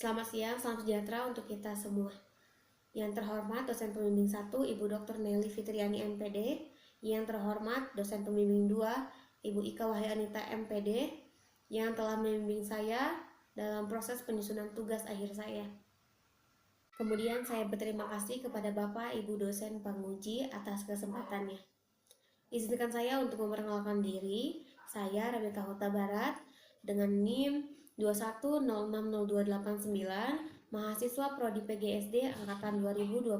Selamat siang, salam sejahtera untuk kita semua. Yang terhormat dosen pembimbing 1, Ibu Dr. Nelly Fitriani MPD. Yang terhormat dosen pembimbing 2, Ibu Ika Wahyanita MPD, yang telah membimbing saya dalam proses penyusunan tugas akhir saya. Kemudian saya berterima kasih kepada Bapak Ibu dosen penguji atas kesempatannya. Izinkan saya untuk memperkenalkan diri. Saya Rebecca Huta Barat dengan NIM 210600289, mahasiswa Prodi PGSD angkatan 2021.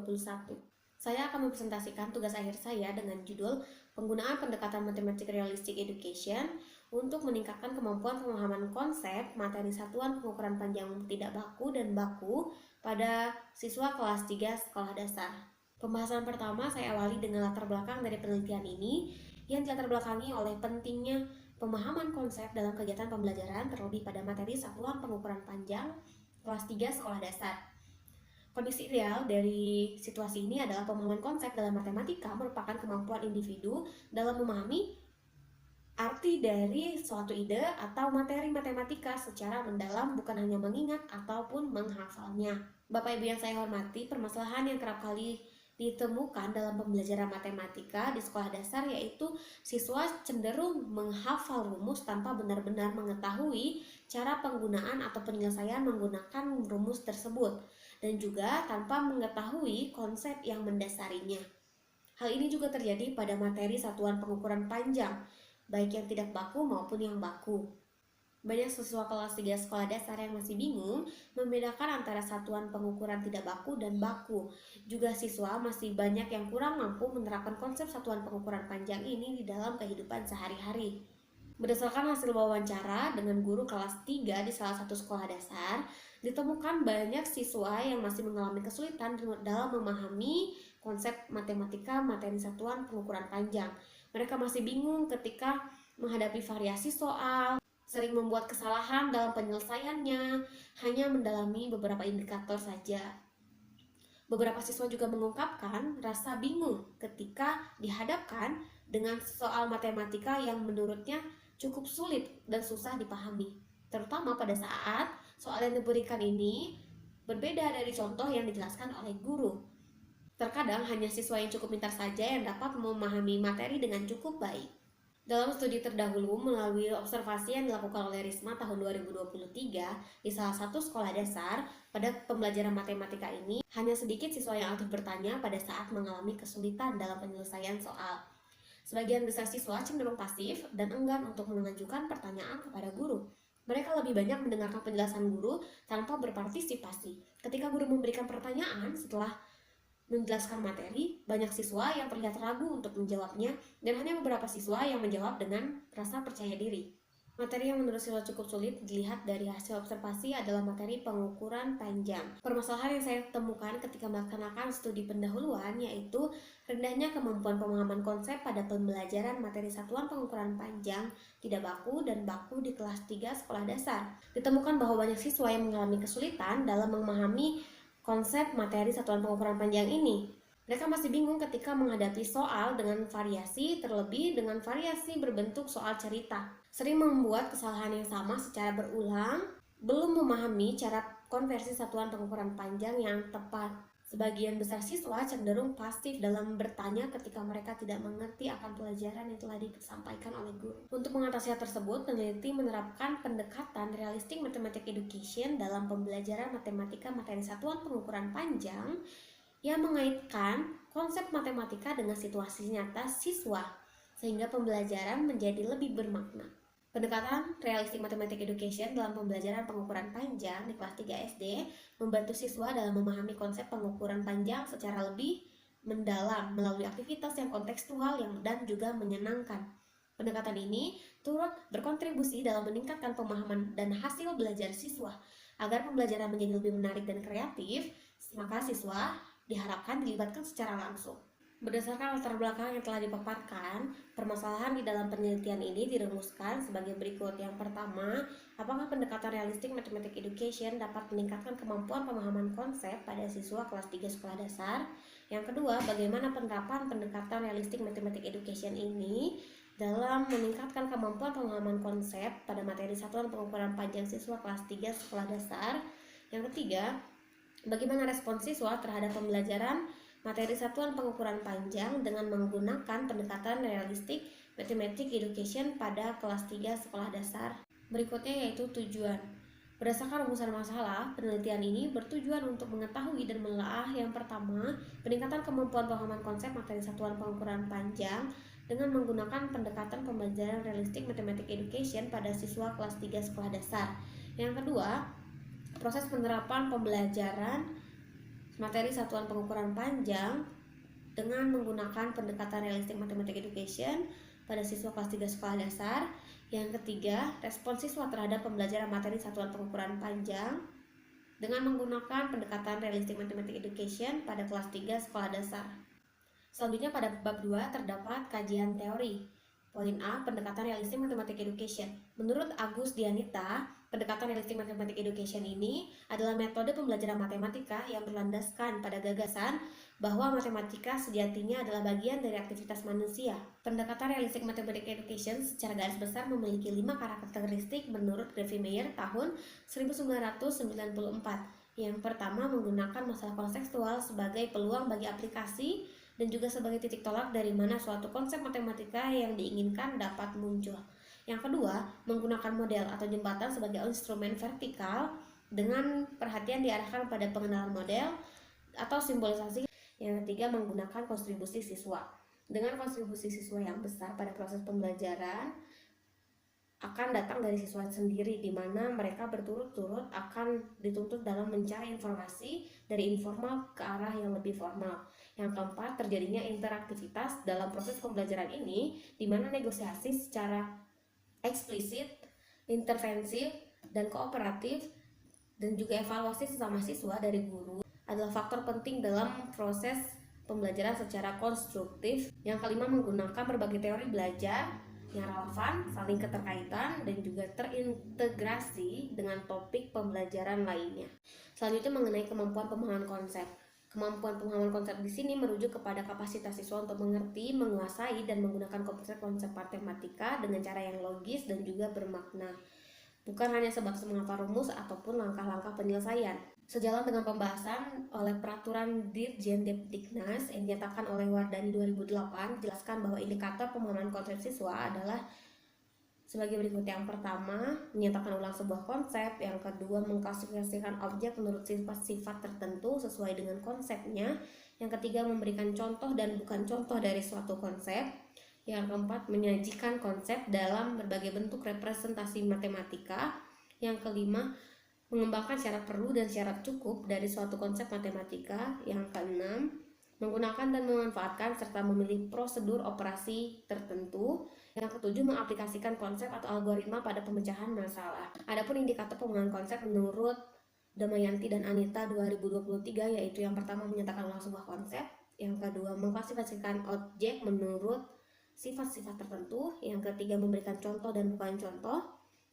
Saya akan mempresentasikan tugas akhir saya dengan judul Penggunaan Pendekatan Matematik Realistic Education untuk meningkatkan kemampuan pemahaman konsep materi satuan pengukuran panjang tidak baku dan baku pada siswa kelas 3 sekolah dasar. Pembahasan pertama saya awali dengan latar belakang dari penelitian ini yang dilatar belakangi oleh pentingnya pemahaman konsep dalam kegiatan pembelajaran terlebih pada materi satuan pengukuran panjang kelas 3 sekolah dasar. Kondisi ideal dari situasi ini adalah pemahaman konsep dalam matematika merupakan kemampuan individu dalam memahami arti dari suatu ide atau materi matematika secara mendalam, bukan hanya mengingat ataupun menghafalnya. Bapak Ibu yang saya hormati, permasalahan yang kerap kali ditemukan dalam pembelajaran matematika di sekolah dasar yaitu siswa cenderung menghafal rumus tanpa benar-benar mengetahui cara penggunaan atau penyelesaian menggunakan rumus tersebut, dan juga tanpa mengetahui konsep yang mendasarinya. Hal ini juga terjadi pada materi satuan pengukuran panjang, baik yang tidak baku maupun yang baku. Banyak siswa kelas 3 sekolah dasar yang masih bingung membedakan antara satuan pengukuran tidak baku dan baku. Juga siswa masih banyak yang kurang mampu menerapkan konsep satuan pengukuran panjang ini di dalam kehidupan sehari-hari. Berdasarkan hasil wawancara dengan guru kelas 3 di salah satu sekolah dasar, ditemukan banyak siswa yang masih mengalami kesulitan dalam memahami konsep matematika materi satuan pengukuran panjang. Mereka masih bingung ketika menghadapi variasi soal, sering membuat kesalahan dalam penyelesaiannya, hanya mendalami beberapa indikator saja. Beberapa siswa juga mengungkapkan rasa bingung ketika dihadapkan dengan soal matematika yang menurutnya cukup sulit dan susah dipahami, terutama pada saat soal yang diberikan ini berbeda dari contoh yang dijelaskan oleh guru. Terkadang hanya siswa yang cukup pintar saja yang dapat memahami materi dengan cukup baik. Dalam studi terdahulu melalui observasi yang dilakukan oleh Risma tahun 2023 di salah satu sekolah dasar, pada pembelajaran matematika ini hanya sedikit siswa yang aktif bertanya pada saat mengalami kesulitan dalam penyelesaian soal. Sebagian besar siswa cenderung pasif dan enggan untuk mengajukan pertanyaan kepada guru. Mereka lebih banyak mendengarkan penjelasan guru tanpa berpartisipasi. Ketika guru memberikan pertanyaan setelah menjelaskan materi, banyak siswa yang terlihat ragu untuk menjawabnya, dan hanya beberapa siswa yang menjawab dengan rasa percaya diri. Materi yang menurut siswa cukup sulit dilihat dari hasil observasi adalah materi pengukuran panjang. Permasalahan yang saya temukan ketika melaksanakan studi pendahuluan yaitu rendahnya kemampuan pemahaman konsep pada pembelajaran materi satuan pengukuran panjang tidak baku dan baku di kelas 3 sekolah dasar. Ditemukan bahwa banyak siswa yang mengalami kesulitan dalam memahami konsep materi satuan pengukuran panjang ini. Mereka masih bingung ketika menghadapi soal dengan variasi, terlebih dengan variasi berbentuk soal cerita. Sering membuat kesalahan yang sama secara berulang, belum memahami cara konversi satuan pengukuran panjang yang tepat. Sebagian besar siswa cenderung pasif dalam bertanya ketika mereka tidak mengerti akan pelajaran yang telah disampaikan oleh guru. Untuk mengatasi hal tersebut, peneliti menerapkan pendekatan realistic mathematics education dalam pembelajaran matematika materi satuan pengukuran panjang yang mengaitkan konsep matematika dengan situasi nyata siswa, sehingga pembelajaran menjadi lebih bermakna. Pendekatan realistic mathematics education dalam pembelajaran pengukuran panjang di kelas 3 SD membantu siswa dalam memahami konsep pengukuran panjang secara lebih mendalam melalui aktivitas yang kontekstual dan juga menyenangkan. Pendekatan ini turut berkontribusi dalam meningkatkan pemahaman dan hasil belajar siswa. Agar pembelajaran menjadi lebih menarik dan kreatif, maka siswa diharapkan dilibatkan secara langsung. Berdasarkan latar belakang yang telah dipaparkan, permasalahan di dalam penelitian ini dirumuskan sebagai berikut. Yang pertama, apakah pendekatan realistic mathematics education dapat meningkatkan kemampuan pemahaman konsep pada siswa kelas 3 sekolah dasar? Yang kedua, bagaimana penerapan pendekatan realistic mathematics education ini dalam meningkatkan kemampuan pemahaman konsep pada materi satuan pengukuran panjang siswa kelas 3 sekolah dasar? Yang ketiga, bagaimana respons siswa terhadap pembelajaran materi satuan pengukuran panjang dengan menggunakan pendekatan realistik mathematics education pada kelas 3 sekolah dasar. Berikutnya yaitu tujuan. Berdasarkan rumusan masalah, penelitian ini bertujuan untuk mengetahui dan menelaah yang pertama, peningkatan kemampuan pemahaman konsep materi satuan pengukuran panjang dengan menggunakan pendekatan pembelajaran realistik mathematics education pada siswa kelas 3 sekolah dasar. Yang kedua, proses penerapan pembelajaran materi satuan pengukuran panjang dengan menggunakan pendekatan realistik mathematics education pada siswa kelas 3 sekolah dasar. Yang ketiga, respons siswa terhadap pembelajaran materi satuan pengukuran panjang dengan menggunakan pendekatan realistik mathematics education pada kelas 3 sekolah dasar. Selanjutnya pada bab 2 terdapat kajian teori. Poin A, pendekatan realistik mathematics education. Menurut Agus Dianita, pendekatan realistik mathematics education ini adalah metode pembelajaran matematika yang berlandaskan pada gagasan bahwa matematika sejatinya adalah bagian dari aktivitas manusia. Pendekatan realistik mathematics education secara garis besar memiliki 5 karakteristik menurut Grevy-Meyer tahun 1994. Yang pertama, menggunakan masalah kontekstual sebagai peluang bagi aplikasi dan juga sebagai titik tolak dari mana suatu konsep matematika yang diinginkan dapat muncul. Yang kedua, menggunakan model atau jembatan sebagai instrumen vertikal dengan perhatian diarahkan pada pengenalan model atau simbolisasi. Yang ketiga, menggunakan kontribusi siswa. Dengan kontribusi siswa yang besar pada proses pembelajaran akan datang dari siswa sendiri, di mana mereka berturut-turut akan dituntut dalam mencari informasi dari informal ke arah yang lebih formal. Yang keempat, terjadinya interaktivitas dalam proses pembelajaran ini, di mana negosiasi secara eksplisit, intervensif, dan kooperatif, dan juga evaluasi sesama siswa dari guru adalah faktor penting dalam proses pembelajaran secara konstruktif. Yang kelima, menggunakan berbagai teori belajar yang relevan, saling keterkaitan, dan juga terintegrasi dengan topik pembelajaran lainnya. Selanjutnya mengenai kemampuan pemahaman konsep. Kemampuan pemahaman konsep di sini merujuk kepada kapasitas siswa untuk mengerti, menguasai, dan menggunakan konsep-konsep matematika dengan cara yang logis dan juga bermakna, bukan hanya sebatas menghafal rumus ataupun langkah-langkah penyelesaian. Sejalan dengan pembahasan oleh peraturan Dirjen Depdiknas yang dinyatakan oleh Wardani 2008, jelaskan bahwa indikator pemahaman konsep siswa adalah sebagai berikut. Yang pertama, menyatakan ulang sebuah konsep. Yang kedua, mengklasifikasikan objek menurut sifat-sifat tertentu sesuai dengan konsepnya. Yang ketiga, memberikan contoh dan bukan contoh dari suatu konsep. Yang keempat, menyajikan konsep dalam berbagai bentuk representasi matematika. Yang kelima, mengembangkan syarat perlu dan syarat cukup dari suatu konsep matematika. Yang keenam, menggunakan dan memanfaatkan serta memilih prosedur operasi tertentu. Yang ketujuh, mengaplikasikan konsep atau algoritma pada pemecahan masalah. Adapun indikator pemahaman konsep menurut Damayanti dan Anita 2023 yaitu yang pertama, menyatakan ulang sebuah konsep. Yang kedua, mengklasifikasikan objek menurut sifat-sifat tertentu. Yang ketiga, memberikan contoh dan bukan contoh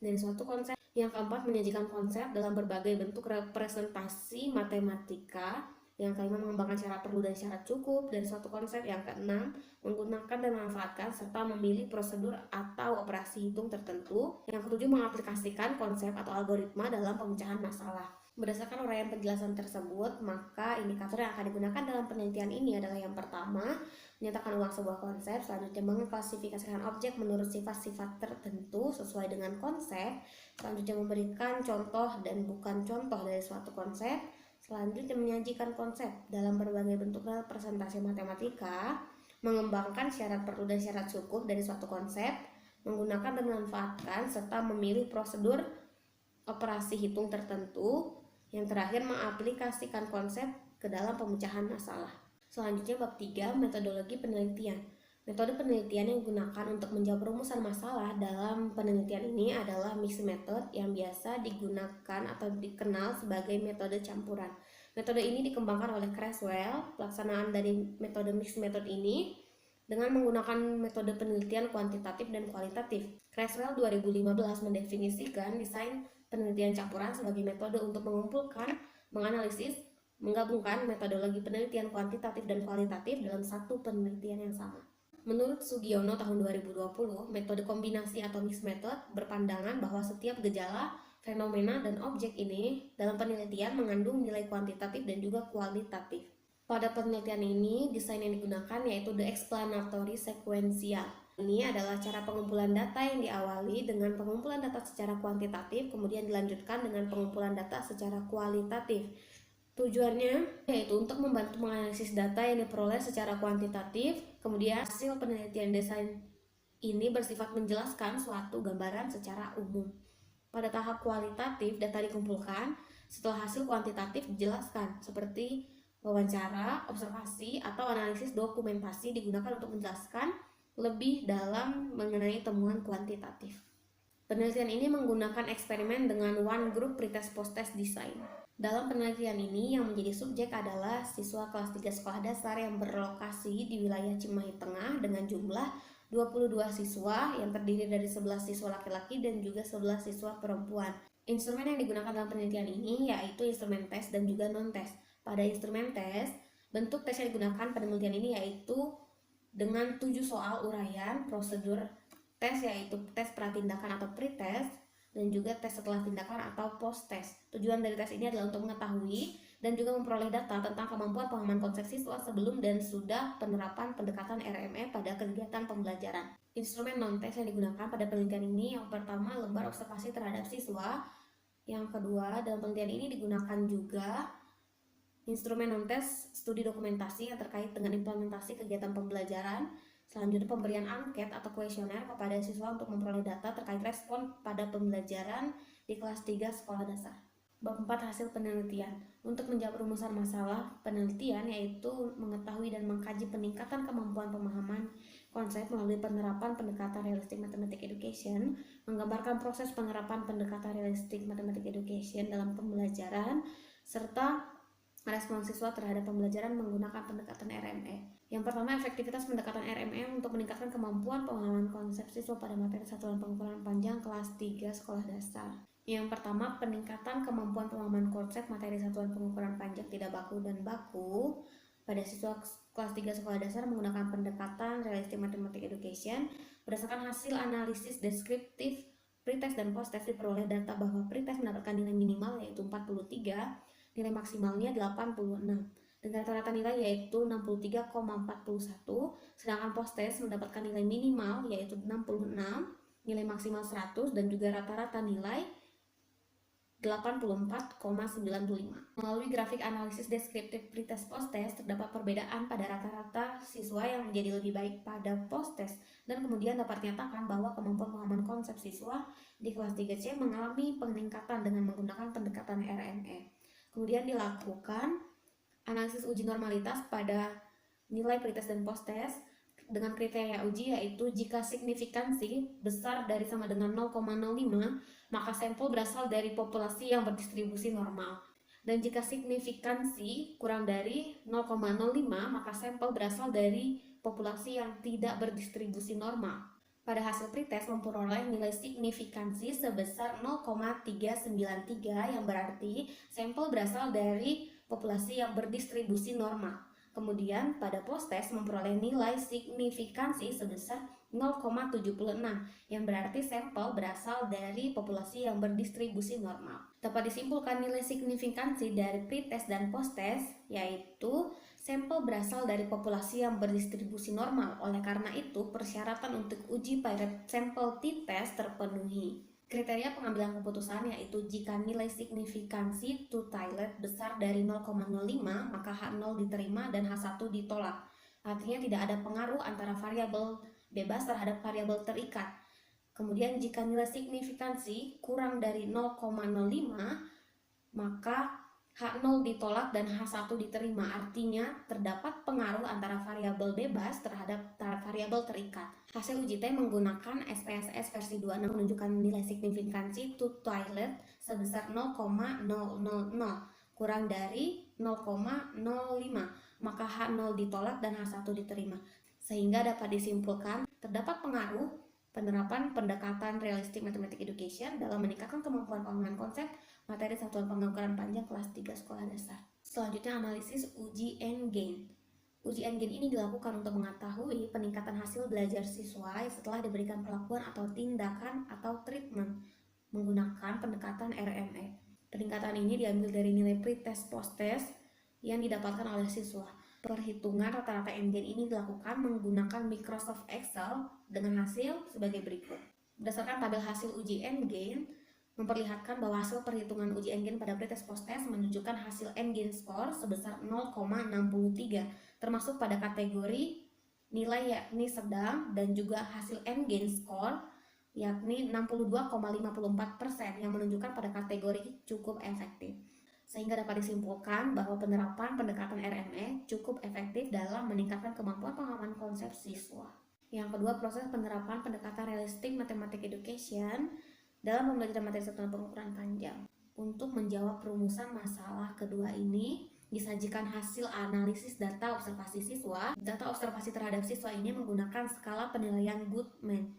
dari suatu konsep. Yang keempat, menyajikan konsep dalam berbagai bentuk representasi matematika. Yang kelima, mengembangkan syarat perlu dan syarat cukup dari suatu konsep. Yang keenam, menggunakan dan memanfaatkan serta memilih prosedur atau operasi hitung tertentu. Yang ketujuh, mengaplikasikan konsep atau algoritma dalam pemecahan masalah. Berdasarkan uraian penjelasan tersebut, maka indikator yang akan digunakan dalam penelitian ini adalah yang pertama, menyatakan ulang sebuah konsep. Selanjutnya, mengklasifikasikan objek menurut sifat-sifat tertentu sesuai dengan konsep. Selanjutnya, memberikan contoh dan bukan contoh dari suatu konsep. Selanjutnya, menyajikan konsep dalam berbagai bentuk representasi matematika. Mengembangkan syarat perlu dan syarat cukup dari suatu konsep. Menggunakan dan memanfaatkan serta memilih prosedur operasi hitung tertentu. Yang terakhir, mengaplikasikan konsep ke dalam pemecahan masalah. Selanjutnya bab 3, metodologi penelitian. Metode penelitian yang digunakan untuk menjawab rumusan masalah dalam penelitian ini adalah mixed method yang biasa digunakan atau dikenal sebagai metode campuran. Metode ini dikembangkan oleh Creswell. Pelaksanaan dari metode mixed method ini dengan menggunakan metode penelitian kuantitatif dan kualitatif. Creswell 2015 mendefinisikan desain penelitian campuran sebagai metode untuk mengumpulkan, menganalisis, menggabungkan metodologi penelitian kuantitatif dan kualitatif dalam satu penelitian yang sama. Menurut Sugiono tahun 2020, metode kombinasi atau mixed method berpandangan bahwa setiap gejala fenomena dan objek ini dalam penelitian mengandung nilai kuantitatif dan juga kualitatif. Pada penelitian ini, desain yang digunakan yaitu the explanatory sequential. Ini adalah cara pengumpulan data yang diawali dengan pengumpulan data secara kuantitatif, kemudian dilanjutkan dengan pengumpulan data secara kualitatif. Tujuannya yaitu untuk membantu menganalisis data yang diperoleh secara kuantitatif, kemudian hasil penelitian desain ini bersifat menjelaskan suatu gambaran secara umum. Pada tahap kualitatif, data dikumpulkan setelah hasil kuantitatif dijelaskan, seperti wawancara, observasi, atau analisis dokumentasi digunakan untuk menjelaskan lebih dalam mengenai temuan kuantitatif. Penelitian ini menggunakan eksperimen dengan one group pretest post-test design. Dalam penelitian ini, yang menjadi subjek adalah siswa kelas 3 sekolah dasar yang berlokasi di wilayah Cimahi Tengah dengan jumlah 22 siswa yang terdiri dari 11 siswa laki-laki dan juga 11 siswa perempuan. Instrumen yang digunakan dalam penelitian ini yaitu instrumen tes dan juga non-tes. Pada instrumen tes, bentuk tes yang digunakan pada penelitian ini yaitu dengan 7 soal uraian prosedur tes, yaitu tes pratindakan atau pre-test dan juga tes setelah tindakan atau post-test. Tujuan dari tes ini adalah untuk mengetahui dan juga memperoleh data tentang kemampuan pemahaman konsep siswa sebelum dan sudah penerapan pendekatan RME pada kegiatan pembelajaran. Instrumen non-tes yang digunakan pada penelitian ini yang pertama lembar observasi terhadap siswa, yang kedua dalam penelitian ini digunakan juga instrumen non-tes studi dokumentasi yang terkait dengan implementasi kegiatan pembelajaran. Selanjutnya pemberian angket atau kuesioner kepada siswa untuk memperoleh data terkait respon pada pembelajaran di kelas 3 sekolah dasar. Bab 4 hasil penelitian. Untuk menjawab rumusan masalah penelitian yaitu mengetahui dan mengkaji peningkatan kemampuan pemahaman konsep melalui penerapan pendekatan realistic mathematics education, menggambarkan proses penerapan pendekatan realistic mathematics education dalam pembelajaran, serta respon siswa terhadap pembelajaran menggunakan pendekatan RME. Yang pertama, efektivitas pendekatan RME untuk meningkatkan kemampuan pemahaman konsep siswa pada materi satuan pengukuran panjang kelas 3 sekolah dasar. Yang pertama, peningkatan kemampuan pemahaman konsep materi satuan pengukuran panjang tidak baku dan baku pada siswa kelas 3 sekolah dasar menggunakan pendekatan realistic mathematics education. Berdasarkan hasil analisis deskriptif pretest dan posttest diperoleh data bahwa pretest mendapatkan nilai minimal yaitu 43, nilai maksimalnya 86 dengan rata-rata nilai yaitu 63,41, sedangkan posttest mendapatkan nilai minimal yaitu 66, nilai maksimal 100 dan juga rata-rata nilai 84,95. Melalui grafik analisis deskriptif pretest posttest terdapat perbedaan pada rata-rata siswa yang menjadi lebih baik pada posttest dan kemudian dapat dinyatakan bahwa kemampuan pemahaman konsep siswa di kelas 3C mengalami peningkatan dengan menggunakan pendekatan RME. Kemudian dilakukan analisis uji normalitas pada nilai pretest dan posttest dengan kriteria uji yaitu jika signifikansi besar dari sama dengan 0,05 maka sampel berasal dari populasi yang berdistribusi normal, dan jika signifikansi kurang dari 0,05 maka sampel berasal dari populasi yang tidak berdistribusi normal. Pada hasil pretest memperoleh nilai signifikansi sebesar 0,393 yang berarti sampel berasal dari populasi yang berdistribusi normal. Kemudian pada posttest memperoleh nilai signifikansi sebesar 0,76 yang berarti sampel berasal dari populasi yang berdistribusi normal. Dapat disimpulkan nilai signifikansi dari pretest dan posttest yaitu sampel berasal dari populasi yang berdistribusi normal. Oleh karena itu, persyaratan untuk uji Piret sampel t-test terpenuhi. Kriteria pengambilan keputusan yaitu jika nilai signifikansi t-tailet besar dari 0,05 maka H0 diterima dan H1 ditolak. Artinya tidak ada pengaruh antara variabel bebas terhadap variabel terikat. Kemudian jika nilai signifikansi kurang dari 0,05 maka H0 ditolak dan H1 diterima, artinya terdapat pengaruh antara variabel bebas terhadap variabel terikat. Hasil uji T menggunakan SPSS versi 26 menunjukkan nilai signifikansi t-tailet sebesar 0,000 kurang dari 0,05 maka H0 ditolak dan H1 diterima, sehingga dapat disimpulkan terdapat pengaruh penerapan pendekatan realistic mathematics education dalam meningkatkan kemampuan pemahaman konsep materi satuan pengukuran panjang kelas 3 sekolah dasar. Selanjutnya analisis uji endgain. Uji endgain ini dilakukan untuk mengetahui peningkatan hasil belajar siswa setelah diberikan perlakuan atau tindakan atau treatment menggunakan pendekatan RME. Peningkatan ini diambil dari nilai pretest post-test yang didapatkan oleh siswa. Perhitungan rata-rata NGAIN ini dilakukan menggunakan Microsoft Excel dengan hasil sebagai berikut. Berdasarkan tabel hasil uji NGAIN, memperlihatkan bahwa hasil perhitungan uji NGAIN pada pretest post-test menunjukkan hasil NGAIN score sebesar 0,63, termasuk pada kategori nilai yakni sedang dan juga hasil NGAIN score yakni 62,54% yang menunjukkan pada kategori cukup efektif. Sehingga dapat disimpulkan bahwa penerapan pendekatan RME cukup efektif dalam meningkatkan kemampuan pemahaman konsep siswa. Yang kedua, proses penerapan pendekatan realistic mathematics education dalam pembelajaran materi satuan pengukuran panjang. Untuk menjawab perumusan masalah kedua ini, disajikan hasil analisis data observasi siswa. Data observasi terhadap siswa ini menggunakan skala penilaian Goodman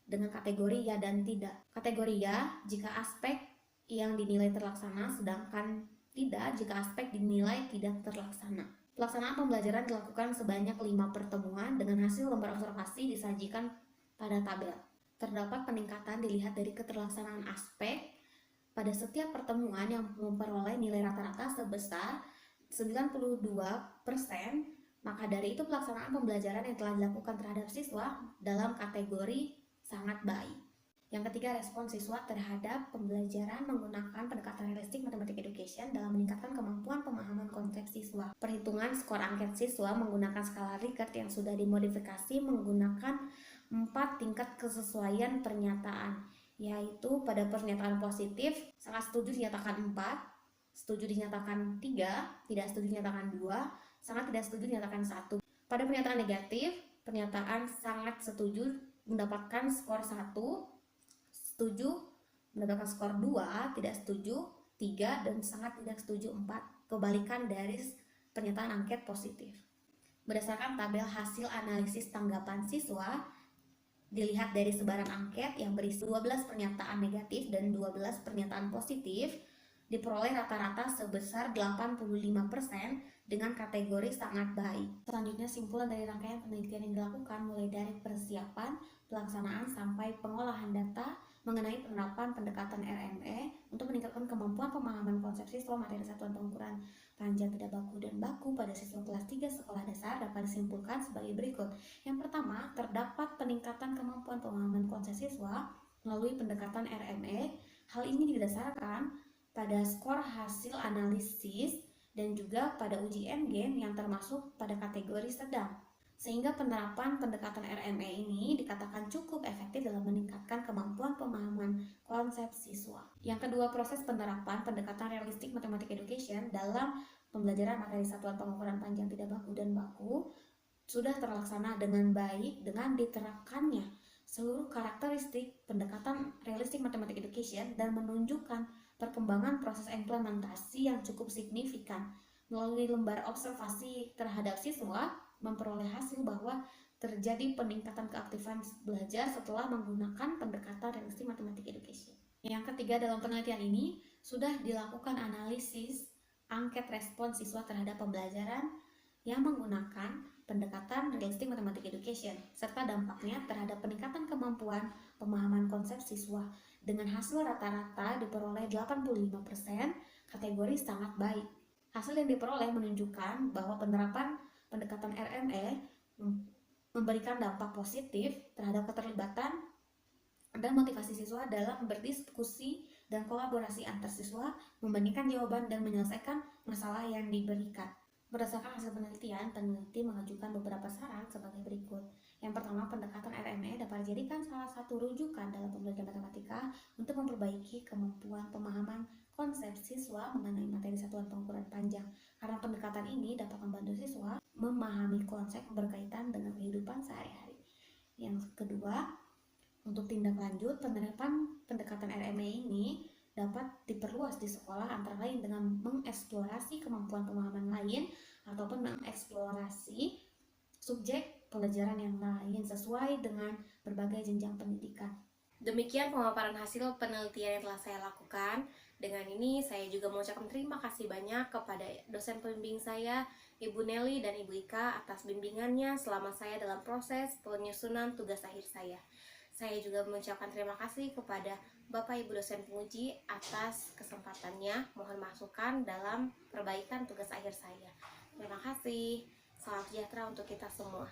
dengan kategori ya dan tidak. Kategori ya jika aspek yang dinilai terlaksana, sedangkan tidak jika aspek dinilai tidak terlaksana. Pelaksanaan pembelajaran dilakukan sebanyak 5 pertemuan dengan hasil lembar observasi disajikan pada tabel. Terdapat peningkatan dilihat dari keterlaksanaan aspek pada setiap pertemuan yang memperoleh nilai rata-rata sebesar 92%, maka dari itu pelaksanaan pembelajaran yang telah dilakukan terhadap siswa dalam kategori sangat baik. Yang ketiga, respon siswa terhadap pembelajaran menggunakan pendekatan realistic mathematics education dalam meningkatkan kemampuan pemahaman konsep siswa. Perhitungan skor angket siswa menggunakan skala Likert yang sudah dimodifikasi menggunakan 4 tingkat kesesuaian pernyataan, yaitu pada pernyataan positif sangat setuju dinyatakan 4, setuju dinyatakan 3, tidak setuju dinyatakan 2, sangat tidak setuju dinyatakan 1. Pada pernyataan negatif, pernyataan sangat setuju mendapatkan skor 1, setuju mendapatkan skor 2, tidak setuju 3, dan sangat tidak setuju 4. Kebalikan dari pernyataan angket positif. Berdasarkan tabel hasil analisis tanggapan siswa, dilihat dari sebaran angket yang berisi 12 pernyataan negatif dan 12 pernyataan positif, diperoleh rata-rata sebesar 85% dengan kategori sangat baik. Selanjutnya, simpulan dari rangkaian penelitian yang dilakukan mulai dari persiapan, pelaksanaan, sampai pengolahan data mengenai penerapan pendekatan RME untuk meningkatkan kemampuan pemahaman konsep siswa materi satuan pengukuran panjang tidak baku dan baku pada siswa kelas 3 sekolah dasar dapat disimpulkan sebagai berikut. Yang pertama, terdapat peningkatan kemampuan pemahaman konsep siswa melalui pendekatan RME. Hal ini didasarkan pada skor hasil analisis dan juga pada uji NGAIN yang termasuk pada kategori sedang. Sehingga penerapan pendekatan RME ini dikatakan cukup efektif dalam meningkatkan kemampuan pemahaman konsep siswa. Yang kedua, proses penerapan pendekatan realistic mathematics education dalam pembelajaran materi satuan pengukuran panjang tidak baku dan baku sudah terlaksana dengan baik dengan diterapkannya seluruh karakteristik pendekatan realistic mathematics education dan menunjukkan perkembangan proses implementasi yang cukup signifikan. Melalui lembar observasi terhadap siswa, memperoleh hasil bahwa terjadi peningkatan keaktifan belajar setelah menggunakan pendekatan realistic mathematics education. Yang ketiga, dalam penelitian ini sudah dilakukan analisis angket respon siswa terhadap pembelajaran yang menggunakan pendekatan realistic mathematics education serta dampaknya terhadap peningkatan kemampuan pemahaman konsep siswa. Dengan hasil rata-rata diperoleh 85%, kategori sangat baik. Hasil yang diperoleh menunjukkan bahwa penerapan pendekatan RME memberikan dampak positif terhadap keterlibatan dan motivasi siswa dalam berdiskusi dan kolaborasi antar siswa, membandingkan jawaban dan menyelesaikan masalah yang diberikan. Berdasarkan hasil penelitian, peneliti mengajukan beberapa saran sebagai berikut. Yang pertama, pendekatan RME dapat dijadikan salah satu rujukan dalam pembelajaran matematika untuk memperbaiki kemampuan pemahaman konsep siswa mengenai materi satuan pengukuran panjang. Karena pendekatan ini dapat membantu siswa memahami konsep berkaitan dengan kehidupan sehari-hari. Yang kedua, untuk tindak lanjut, penerapan pendekatan RME ini dapat diperluas di sekolah antara lain dengan mengeksplorasi kemampuan pemahaman lain ataupun mengeksplorasi subjek pelajaran yang lain sesuai dengan berbagai jenjang pendidikan. Demikian pemaparan hasil penelitian yang telah saya lakukan. Dengan ini saya juga mengucapkan terima kasih banyak kepada dosen pembimbing saya, Ibu Nelly dan Ibu Ika atas bimbingannya selama saya dalam proses penyusunan tugas akhir saya. Saya juga mengucapkan terima kasih kepada Bapak Ibu dosen penguji atas kesempatannya mohon masukan dalam perbaikan tugas akhir saya. Terima kasih. Salam sejahtera untuk kita semua.